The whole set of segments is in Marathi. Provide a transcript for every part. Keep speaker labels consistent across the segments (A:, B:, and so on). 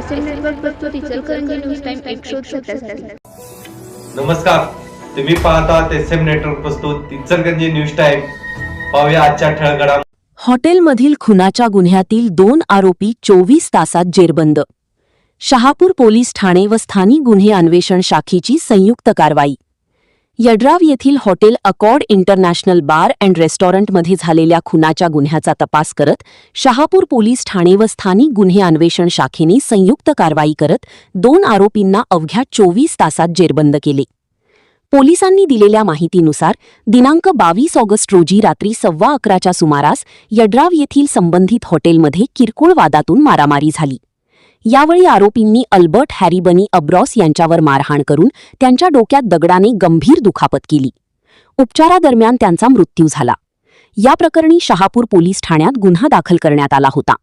A: एसएम नेटवर्क प्रस्तुत इचलकरंजी न्यूज टाइम एक शोध 77।
B: नमस्कार, तुम्ही पाहतात एसएम नेटवर्क प्रस्तुत इचलकरंजी न्यूज टाइम। पाहूया आजच्या ठळक घडामोडी।
C: हॉटेलमधील खुनाच्या गुन्ह्यातील 2 आरोपी 24 तासात जेरबंद। शहापूर पोलीस ठाणे व स्थानिक गुन्हे अन्वेषण शाखेची संयुक्त कारवाई। यड्राव येथील hotel accord international bar and रेस्टॉरंटमध्ये झालेल्या खुनाच्या गुन्ह्याचा तपास करत शहापूर पोलीस ठाणे व स्थानिक गुन्हे अन्वेषण शाखेने संयुक्त कारवाई करत 2 आरोपींना अवघ्या 24 तासात जेरबंद केले। पोलिसांनी दिलेल्या माहितीनुसार दिनांक 22 ऑगस्ट रोजी रात्री 11:15च्या सुमारास यड्राव येथील संबंधित हॉटेलमध्ये किरकोळ वादातून मारामारी झाली। यावेळी आरोपींनी अल्बर्ट हॅरीबनी अब्रॉस यांच्यावर मारहाण करून त्यांच्या डोक्यात दगडाने गंभीर दुखापत केली। उपचारादरम्यान त्यांचा मृत्यू झाला। या प्रकरणी शहापूर पोलीस ठाण्यात गुन्हा दाखल करण्यात आला होता।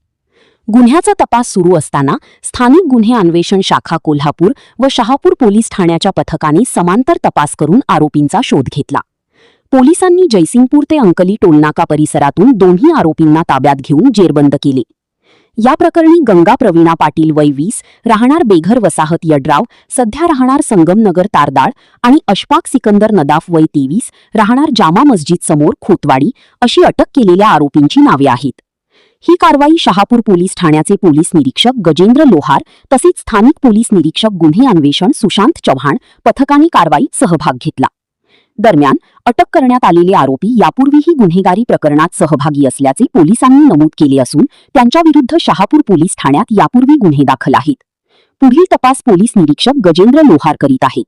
C: गुन्ह्याचा तपास सुरू असताना स्थानिक गुन्हे अन्वेषण शाखा कोल्हापूर व शहापूर पोलीस ठाण्याच्या पथकाने समांतर तपास करून आरोपींचा शोध घेतला। पोलिसांनी जयसिंगपूर ते अंकली टोलनाका परिसरातून दोन्ही आरोपींना ताब्यात घेऊन जेरबंद केले। या प्रकरणी गंगा प्रवीणा पाटील वय 20 राहणार बेघर वसाहत यड्राव सध्या राहणार संगमनगर तारदाळ आणि अशफाक सिकंदर नदाफ वय 23 राहणार जामा मस्जिद समोर खोतवाडी अशी अटक केलेल्या आरोपींची नावे आहेत। ही कारवाई शहापूर पोलीस ठाण्याचे पोलीस निरीक्षक गजेंद्र लोहार तसेच स्थानिक पोलीस निरीक्षक गुन्हे अन्वेषण सुशांत चव्हाण पथकाने कारवाईत सहभाग घेतला। दरम्यान अटक करण्यात आलेले आरोपी यापूर्वीही गुन्हेगारी प्रकरणात सहभागी असल्याचे पोलिसांनी नमूद केले असून त्यांच्याविरुद्ध शहापूर पोलीस ठाण्यात यापूर्वी गुन्हे दाखल आहेत। पुढील तपास पोलीस निरीक्षक गजेंद्र लोहार करीत आहेत।